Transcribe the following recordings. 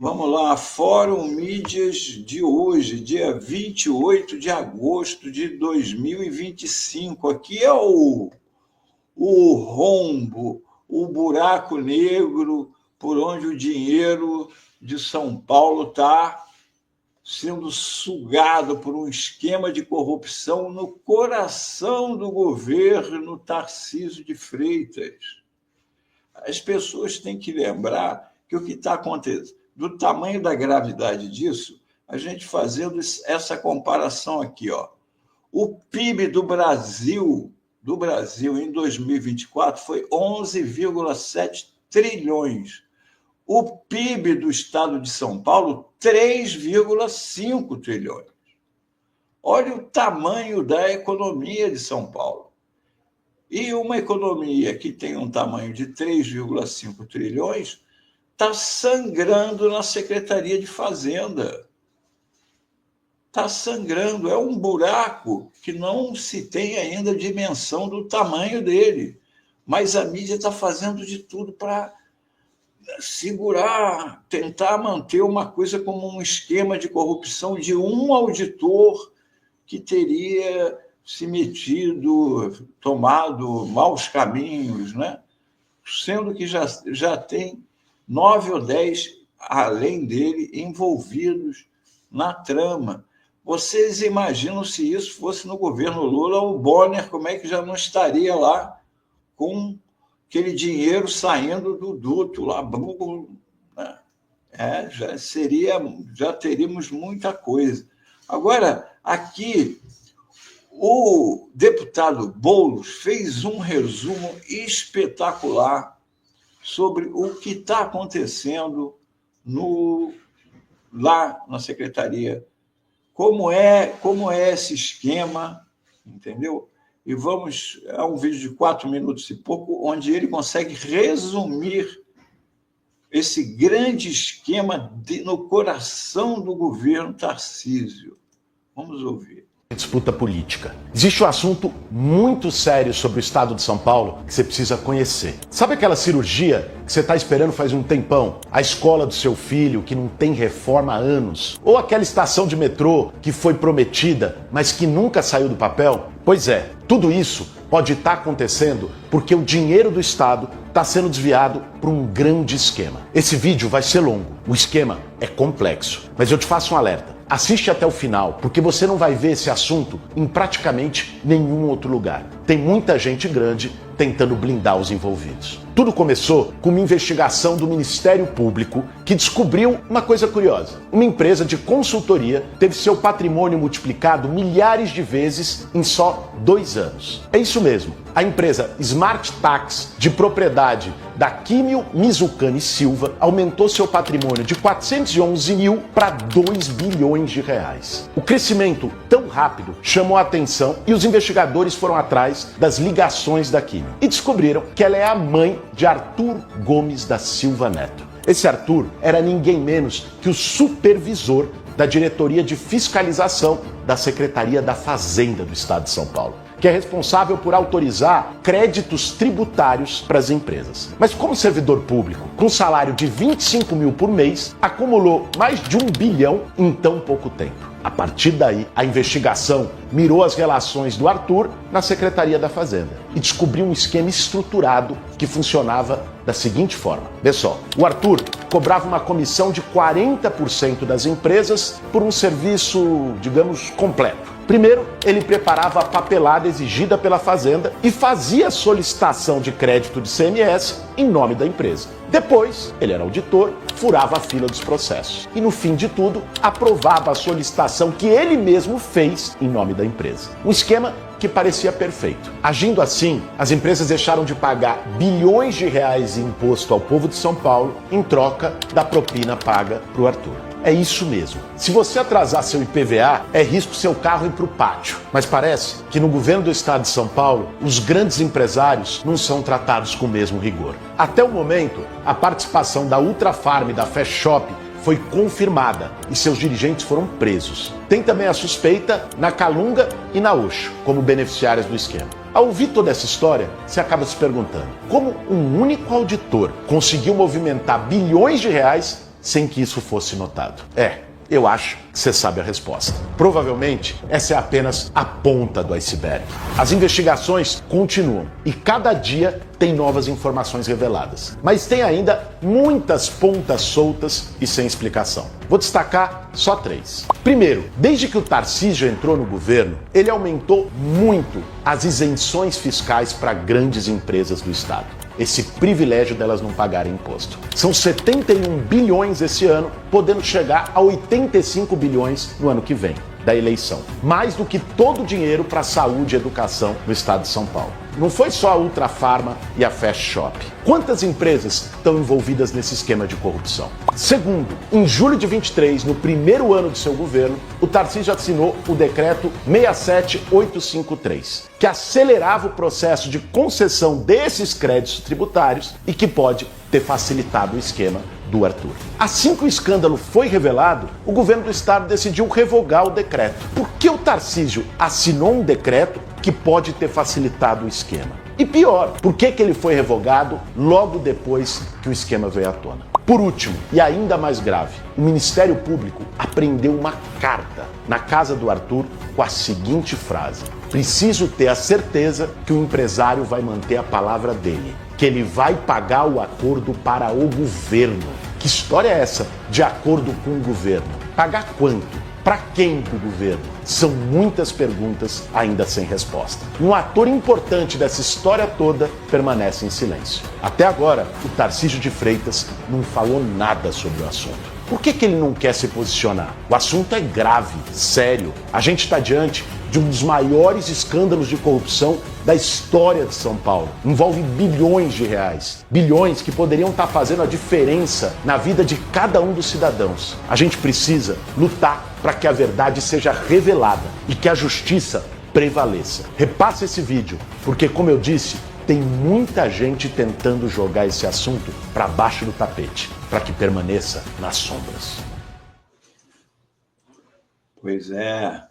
Vamos lá, Fórum Mídias de hoje, dia 28 de agosto de 2025. Aqui é o rombo, o buraco negro por onde o dinheiro de São Paulo está sendo sugado por um esquema de corrupção no coração do governo Tarcísio de Freitas. As pessoas têm que lembrar que o que está acontecendo, do tamanho da gravidade disso, a gente fazendo essa comparação aqui, ó. O PIB do Brasil em 2024 foi 11,7 trilhões. O PIB do estado de São Paulo, 3,5 trilhões. Olha o tamanho da economia de São Paulo. E uma economia que tem um tamanho de 3,5 trilhões está sangrando na Secretaria de Fazenda. Está sangrando. É um buraco que não se tem ainda dimensão do tamanho dele. Mas a mídia está fazendo de tudo para segurar, tentar manter uma coisa como um esquema de corrupção de um auditor que teria se metido, tomado maus caminhos, né? Sendo que já tem 9 ou 10, além dele, envolvidos na trama. Vocês imaginam se isso fosse no governo Lula, o Bonner, como é que já não estaria lá com aquele dinheiro saindo do duto lá, né? Já teríamos muita coisa. Agora, aqui, o deputado Boulos fez um resumo espetacular sobre o que está acontecendo lá na secretaria. Como é esse esquema, entendeu? E é um vídeo de 4 minutos e pouco, onde ele consegue resumir esse grande esquema no coração do governo Tarcísio. Vamos ouvir. Disputa política. Existe um assunto muito sério sobre o estado de São Paulo que você precisa conhecer. Sabe aquela cirurgia que você está esperando faz um tempão? A escola do seu filho que não tem reforma há anos? Ou aquela estação de metrô que foi prometida, mas que nunca saiu do papel? Pois é, tudo isso pode estar acontecendo porque o dinheiro do Estado está sendo desviado para um grande esquema. Esse vídeo vai ser longo, o esquema é complexo, mas eu te faço um alerta. Assiste até o final, porque você não vai ver esse assunto em praticamente nenhum outro lugar. Tem muita gente grande tentando blindar os envolvidos. Tudo começou com uma investigação do Ministério Público que descobriu uma coisa curiosa. Uma empresa de consultoria teve seu patrimônio multiplicado milhares de vezes em só 2 anos. É isso mesmo. A empresa Smart Tax, de propriedade da Químio Mizucani Silva, aumentou seu patrimônio de 411 mil para 2 bilhões de reais. O crescimento tão rápido chamou a atenção e os investigadores foram atrás das ligações da Químio e descobriram que ela é a mãe de Arthur Gomes da Silva Neto. Esse Arthur era ninguém menos que o supervisor da Diretoria de Fiscalização da Secretaria da Fazenda do Estado de São Paulo, que é responsável por autorizar créditos tributários para as empresas. Mas como servidor público, com salário de 25 mil por mês, acumulou mais de 1 bilhão em tão pouco tempo. A partir daí, a investigação mirou as relações do Arthur na Secretaria da Fazenda e descobriu um esquema estruturado que funcionava da seguinte forma. Vê só, o Arthur cobrava uma comissão de 40% das empresas por um serviço, digamos, completo. Primeiro, ele preparava a papelada exigida pela Fazenda e fazia a solicitação de crédito de CMS em nome da empresa. Depois, ele era auditor, furava a fila dos processos e, no fim de tudo, aprovava a solicitação que ele mesmo fez em nome da empresa. Um esquema que parecia perfeito. Agindo assim, as empresas deixaram de pagar bilhões de reais em imposto ao povo de São Paulo em troca da propina paga para o Arthur. É isso mesmo. Se você atrasar seu IPVA, é risco seu carro ir para o pátio. Mas parece que no governo do estado de São Paulo, os grandes empresários não são tratados com o mesmo rigor. Até o momento, a participação da Ultrafarm e da Fast Shop foi confirmada e seus dirigentes foram presos. Tem também a suspeita na Calunga e na Oxo, como beneficiárias do esquema. Ao ouvir toda essa história, você acaba se perguntando como um único auditor conseguiu movimentar bilhões de reais sem que isso fosse notado? Eu acho que você sabe a resposta. Provavelmente, essa é apenas a ponta do iceberg. As investigações continuam e cada dia tem novas informações reveladas. Mas tem ainda muitas pontas soltas e sem explicação. Vou destacar só 3. Primeiro, desde que o Tarcísio entrou no governo, ele aumentou muito as isenções fiscais para grandes empresas do Estado. Esse privilégio delas não pagarem imposto. São 71 bilhões esse ano, podendo chegar a 85 bilhões no ano que vem, da eleição. Mais do que todo o dinheiro para saúde e educação no estado de São Paulo. Não foi só a Ultrafarma e a Fast Shop. Quantas empresas estão envolvidas nesse esquema de corrupção? Segundo, em julho de 23, no primeiro ano de seu governo, o Tarcísio assinou o decreto 67853, que acelerava o processo de concessão desses créditos tributários e que pode ter facilitado o esquema do Arthur. Assim que o escândalo foi revelado, o governo do estado decidiu revogar o decreto. Por que o Tarcísio assinou um decreto que pode ter facilitado o esquema? E pior, por que ele foi revogado logo depois que o esquema veio à tona? Por último, e ainda mais grave, o Ministério Público apreendeu uma carta na casa do Arthur com a seguinte frase: preciso ter a certeza que o empresário vai manter a palavra dele, que ele vai pagar o acordo para o governo. Que história é essa de acordo com o governo? Pagar quanto? Para quem do governo? São muitas perguntas ainda sem resposta. Um ator importante dessa história toda permanece em silêncio. Até agora, o Tarcísio de Freitas não falou nada sobre o assunto. Por que ele não quer se posicionar? O assunto é grave, sério. A gente está diante de um dos maiores escândalos de corrupção da história de São Paulo. Envolve bilhões de reais. Bilhões que poderiam estar fazendo a diferença na vida de cada um dos cidadãos. A gente precisa lutar para que a verdade seja revelada e que a justiça prevaleça. Repasse esse vídeo, porque, como eu disse, tem muita gente tentando jogar esse assunto para baixo do tapete, para que permaneça nas sombras. Pois é.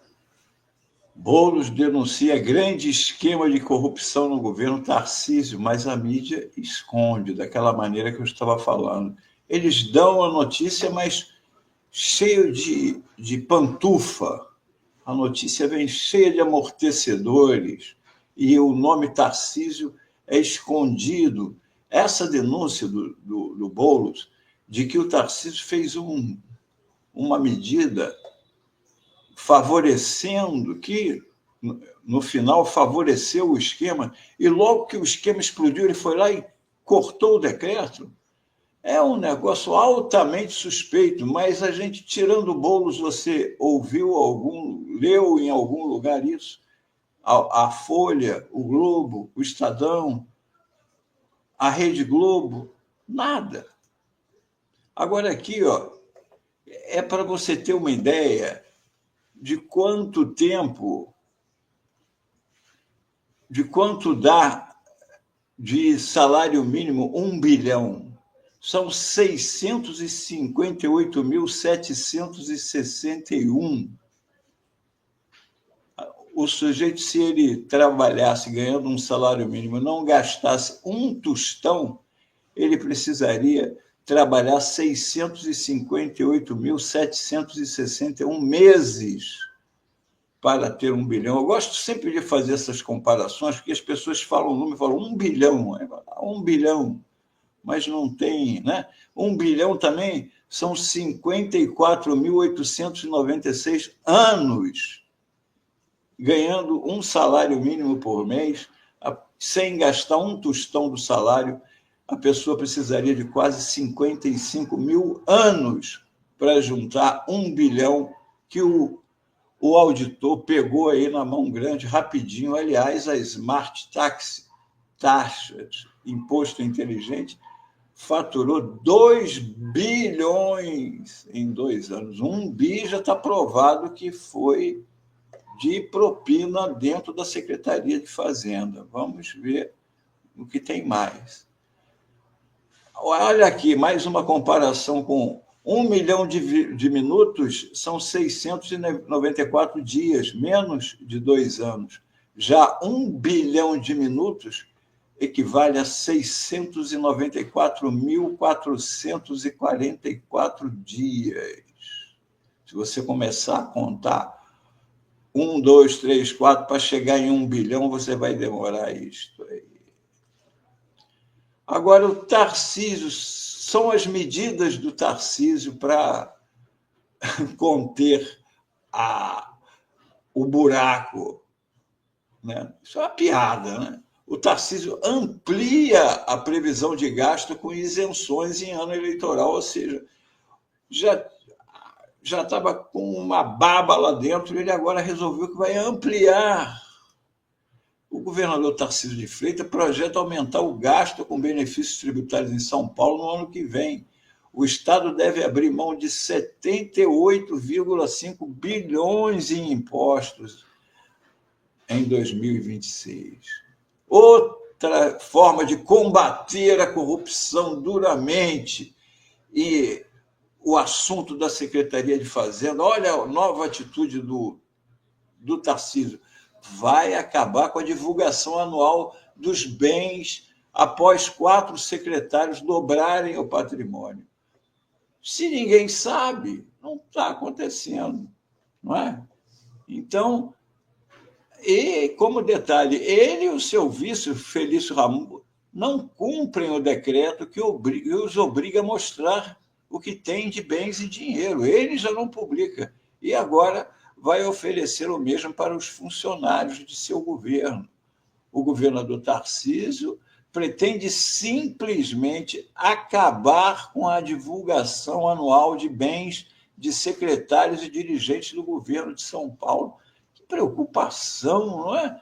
Boulos denuncia grande esquema de corrupção no governo Tarcísio, mas a mídia esconde daquela maneira que eu estava falando. Eles dão a notícia, mas cheio de pantufa. A notícia vem cheia de amortecedores e o nome Tarcísio é escondido. Essa denúncia do Boulos de que o Tarcísio fez uma medida favorecendo, que no final favoreceu o esquema, e logo que o esquema explodiu, ele foi lá e cortou o decreto. É um negócio altamente suspeito, mas a gente, tirando o Boulos, você leu em algum lugar isso? A Folha, o Globo, o Estadão, a Rede Globo, nada. Agora aqui, é para você ter uma ideia de quanto tempo, de quanto dá de salário mínimo 1 bilhão. São 658.761. O sujeito, se ele trabalhasse ganhando um salário mínimo, não gastasse um tostão, ele precisaria trabalhar 658.761 meses para ter 1 bilhão. Eu gosto sempre de fazer essas comparações, porque as pessoas falam o número, falam 1 bilhão, 1 bilhão, mas não tem, né? 1 bilhão também são 54.896 anos ganhando um salário mínimo por mês, sem gastar um tostão do salário. A pessoa precisaria de quase 55 mil anos para juntar 1 bilhão que o auditor pegou aí na mão grande, rapidinho. Aliás, a Smart Tax, taxas, imposto inteligente, faturou 2 bilhões em 2 anos. 1 bi já está provado que foi de propina dentro da Secretaria de Fazenda. Vamos ver o que tem mais. Olha aqui, mais uma comparação com 1 milhão de minutos, são 694 dias, menos de 2 anos. Já 1 bilhão de minutos equivale a 694.444 dias. Se você começar a contar 1, 2, 3, 4, para chegar em 1 bilhão, você vai demorar isto aí. Agora, o Tarcísio, são as medidas do Tarcísio para conter o buraco, né? Isso é uma piada, né? O Tarcísio amplia a previsão de gasto com isenções em ano eleitoral, ou seja, já estava com uma baba lá dentro, ele agora resolveu que vai ampliar. O governador Tarcísio de Freitas projeta aumentar o gasto com benefícios tributários em São Paulo no ano que vem. O Estado deve abrir mão de 78,5 bilhões em impostos em 2026. Outra forma de combater a corrupção duramente e o assunto da Secretaria de Fazenda, olha a nova atitude do Tarcísio, vai acabar com a divulgação anual dos bens após 4 secretários dobrarem o patrimônio. Se ninguém sabe, não está acontecendo, não é? Então, e como detalhe, ele e o seu vice, Felício Ramute, não cumprem o decreto que os obriga a mostrar o que tem de bens e dinheiro. Ele já não publica. E agora vai oferecer o mesmo para os funcionários de seu governo. O governador Tarcísio pretende simplesmente acabar com a divulgação anual de bens de secretários e dirigentes do governo de São Paulo. Que preocupação, não é?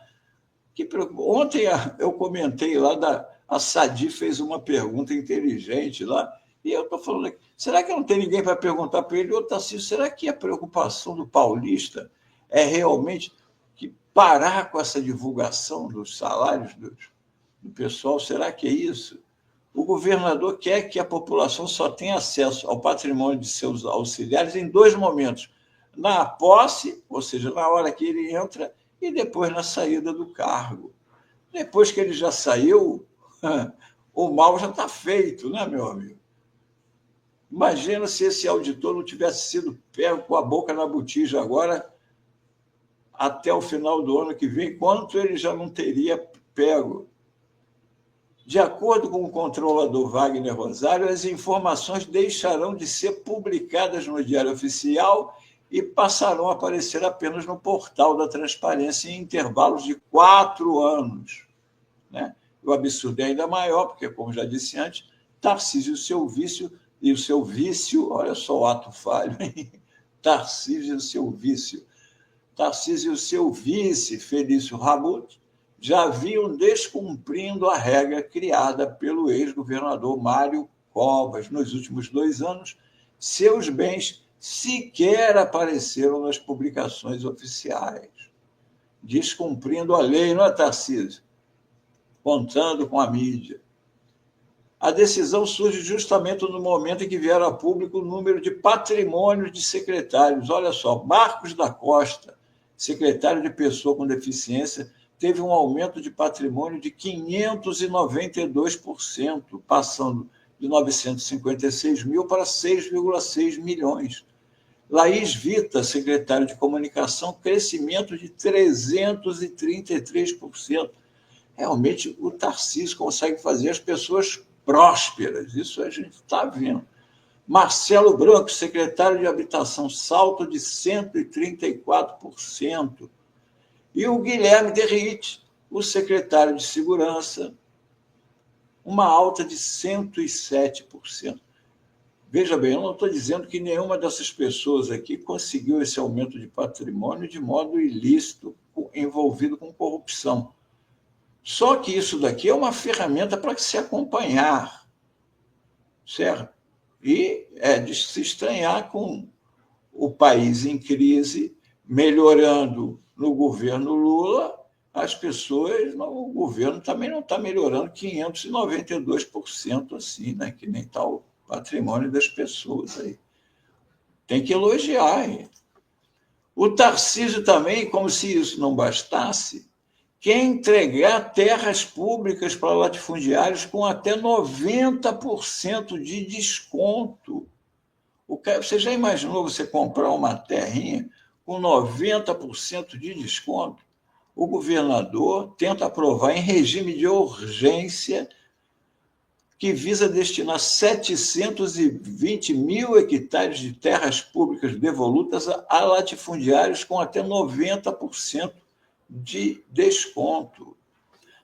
Ontem eu comentei lá, a Sadi fez uma pergunta inteligente lá, e eu estou falando aqui, será que não tem ninguém para perguntar para ele, ô Tarcísio, será que a preocupação do paulista é realmente que parar com essa divulgação dos salários do pessoal? Será que é isso? O governador quer que a população só tenha acesso ao patrimônio de seus auxiliares em 2 momentos, na posse, ou seja, na hora que ele entra, e depois na saída do cargo. Depois que ele já saiu, o mal já está feito, né, meu amigo? Imagina se esse auditor não tivesse sido pego com a boca na botija agora, até o final do ano que vem, quanto ele já não teria pego. De acordo com o controlador Wagner Rosário, as informações deixarão de ser publicadas no Diário Oficial e passarão a aparecer apenas no portal da transparência em intervalos de 4 anos. Né? O absurdo é ainda maior, porque, como já disse antes, Tarcísio e o seu vício, olha só o ato falho, hein? Tarcísio e o seu vício. Tarcísio e o seu vice, Felício Ramute, já vinham descumprindo a regra criada pelo ex-governador Mário Covas. Nos últimos 2 anos, seus bens sequer apareceram nas publicações oficiais. Descumprindo a lei, não é, Tarcísio? Contando com a mídia. A decisão surge justamente no momento em que vieram a público o número de patrimônios de secretários. Olha só, Marcos da Costa, secretário de Pessoa com Deficiência, teve um aumento de patrimônio de 592%, passando de 956 mil para 6,6 milhões. Laís Vita, secretário de Comunicação, crescimento de 333%. Realmente, o Tarcísio consegue fazer as pessoas prósperas, isso a gente está vendo. Marcelo Branco, secretário de Habitação, salto de 134%. E o Guilherme Derrite, o secretário de Segurança, uma alta de 107%. Veja bem, eu não estou dizendo que nenhuma dessas pessoas aqui conseguiu esse aumento de patrimônio de modo ilícito, envolvido com corrupção. Só que isso daqui é uma ferramenta para se acompanhar, certo? E é de se estranhar com o país em crise, melhorando no governo Lula, as pessoas, o governo também não está melhorando 592% assim, né? Que nem está o patrimônio das pessoas aí. Tem que elogiar. Hein? O Tarcísio também, como se isso não bastasse, quer entregar terras públicas para latifundiários com até 90% de desconto. Você já imaginou você comprar uma terrinha com 90% de desconto? O governador tenta aprovar em regime de urgência que visa destinar 720 mil hectares de terras públicas devolutas a latifundiários com até 90% de desconto.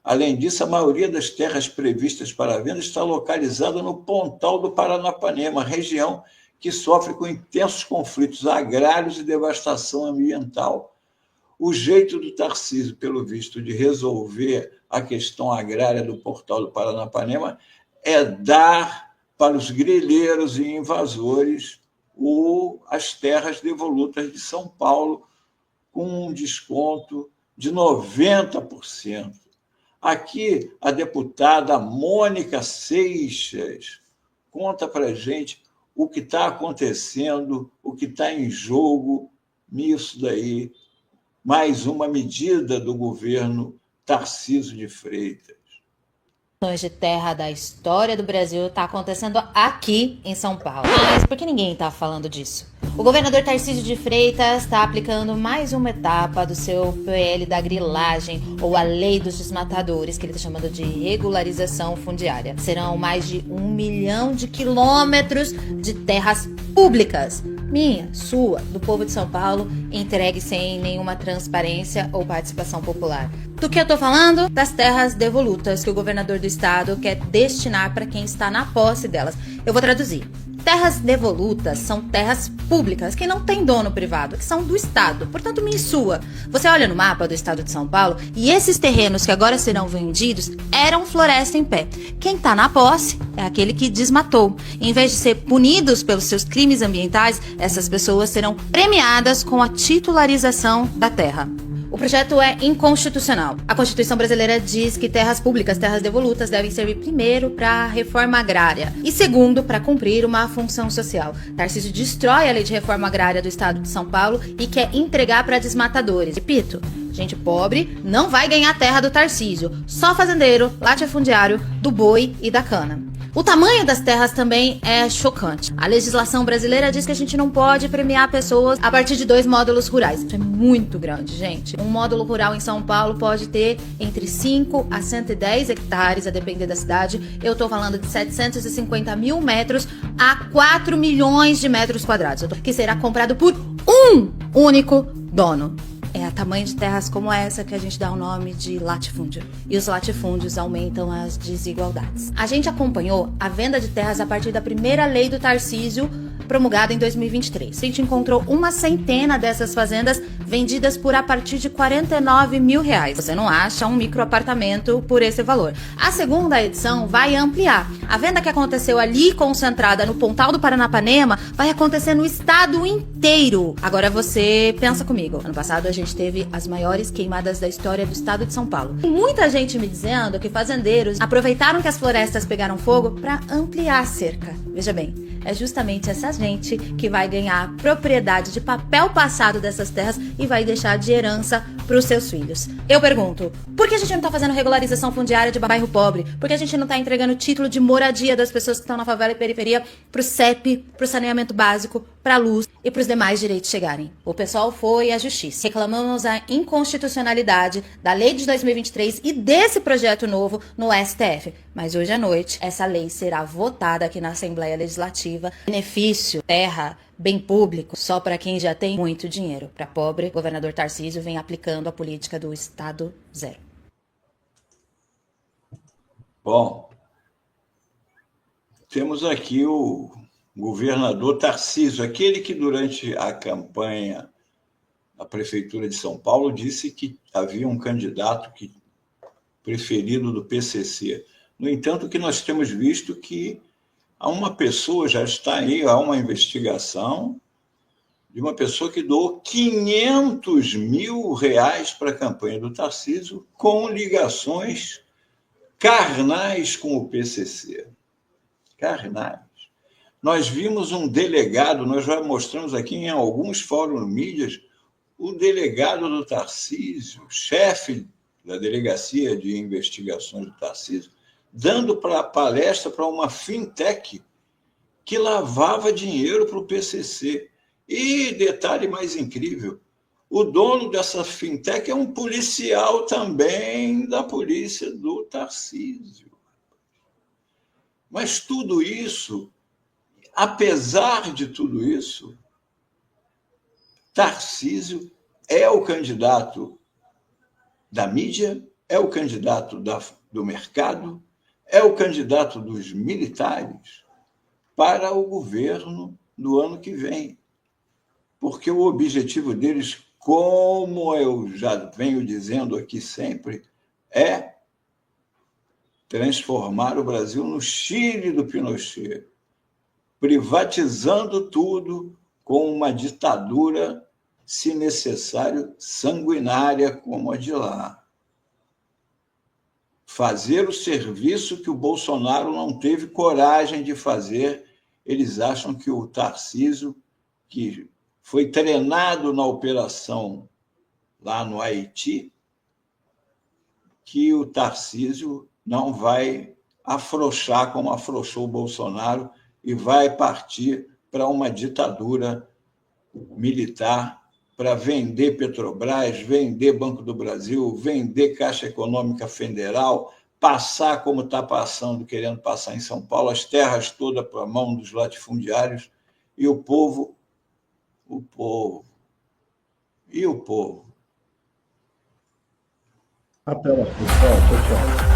Além disso, a maioria das terras previstas para a venda está localizada no Pontal do Paranapanema, região que sofre com intensos conflitos agrários e devastação ambiental. O jeito do Tarcísio, pelo visto, de resolver a questão agrária do Pontal do Paranapanema é dar para os grileiros e invasores as terras devolutas de São Paulo com um desconto de 90%. Aqui, a deputada Mônica Seixas conta para a gente o que está acontecendo, o que está em jogo nisso daí. Mais uma medida do governo Tarcísio de Freitas. De terra da história do Brasil está acontecendo aqui em São Paulo. Mas por que ninguém está falando disso? O governador Tarcísio de Freitas está aplicando mais uma etapa do seu PL da grilagem, ou a lei dos desmatadores, que ele está chamando de regularização fundiária. Serão mais de 1 milhão de quilômetros de terras públicas, minha, sua, do povo de São Paulo, entregue sem nenhuma transparência ou participação popular. Do que eu tô falando? Das terras devolutas que o governador do estado quer destinar para quem está na posse delas. Eu vou traduzir. Terras devolutas são terras públicas que não têm dono privado, que são do estado, portanto minha e sua. Você olha no mapa do estado de São Paulo e esses terrenos que agora serão vendidos eram floresta em pé. Quem tá na posse é aquele que desmatou. Em vez de ser punidos pelos seus crimes ambientais, essas pessoas serão premiadas com a titularização da terra. O projeto é inconstitucional. A Constituição brasileira diz que terras públicas, terras devolutas, devem servir primeiro para a reforma agrária e segundo para cumprir uma função social. Tarcísio destrói a lei de reforma agrária do estado de São Paulo e quer entregar para desmatadores. Repito, gente pobre não vai ganhar terra do Tarcísio, só fazendeiro, latifundiário, do boi e da cana. O tamanho das terras também é chocante. A legislação brasileira diz que a gente não pode premiar pessoas a partir de 2 módulos rurais. Isso é muito grande, gente. Um módulo rural em São Paulo pode ter entre 5 a 110 hectares, a depender da cidade. Eu tô falando de 750 mil metros a 4 milhões de metros quadrados, que será comprado por um único dono. É a tamanho de terras como essa que a gente dá o nome de latifúndio. E os latifúndios aumentam as desigualdades. A gente acompanhou a venda de terras a partir da primeira lei do Tarcísio, promulgada em 2023. A gente encontrou uma centena dessas fazendas vendidas por a partir de R$49 mil. Você não acha um microapartamento por esse valor. A segunda edição vai ampliar. A venda que aconteceu ali concentrada no Pontal do Paranapanema vai acontecer no estado inteiro. Agora você pensa comigo. Ano passado a gente teve as maiores queimadas da história do estado de São Paulo. Tem muita gente me dizendo que fazendeiros aproveitaram que as florestas pegaram fogo para ampliar a cerca. Veja bem, é justamente essa gente que vai ganhar propriedade de papel passado dessas terras e vai deixar de herança para os seus filhos. Eu pergunto, por que a gente não tá fazendo regularização fundiária de bairro pobre? Por que a gente não tá entregando título de moradia das pessoas que estão na favela e periferia pro CEP, pro saneamento básico, pra luz e pros demais direitos chegarem? O pessoal foi à justiça. Reclamamos a inconstitucionalidade da lei de 2023 e desse projeto novo no STF. Mas hoje à noite, essa lei será votada aqui na Assembleia Legislativa. Benefício, terra, bem público, só para quem já tem muito dinheiro. Para pobre, o governador Tarcísio vem aplicando a política do Estado Zero. Bom, temos aqui o governador Tarcísio, aquele que durante a campanha da Prefeitura de São Paulo disse que havia um candidato preferido do PCC. No entanto, o que nós temos visto que há uma pessoa, já está aí, há uma investigação de uma pessoa que doou R$500 mil para a campanha do Tarcísio com ligações carnais com o PCC. Carnais. Nós vimos um delegado, nós já mostramos aqui em alguns fóruns mídias, o delegado do Tarcísio, chefe da Delegacia de Investigações do Tarcísio, dando palestra para uma fintech que lavava dinheiro para o PCC. E, detalhe mais incrível, o dono dessa fintech é um policial também da polícia do Tarcísio. Mas tudo isso, apesar de tudo isso, Tarcísio é o candidato da mídia, é o candidato do mercado, é o candidato dos militares para o governo do ano que vem. Porque o objetivo deles, como eu já venho dizendo aqui sempre, é transformar o Brasil no Chile do Pinochet, privatizando tudo com uma ditadura, se necessário, sanguinária como a de lá. Fazer o serviço que o Bolsonaro não teve coragem de fazer. Eles acham que o Tarcísio, que foi treinado na operação lá no Haiti, que o Tarcísio não vai afrouxar como afrouxou o Bolsonaro e vai partir para uma ditadura militar para vender Petrobras, vender Banco do Brasil, vender Caixa Econômica Federal, passar como está passando, querendo passar em São Paulo, as terras todas para a mão dos latifundiários, e o povo. Até lá, pessoal. Tchau, tchau.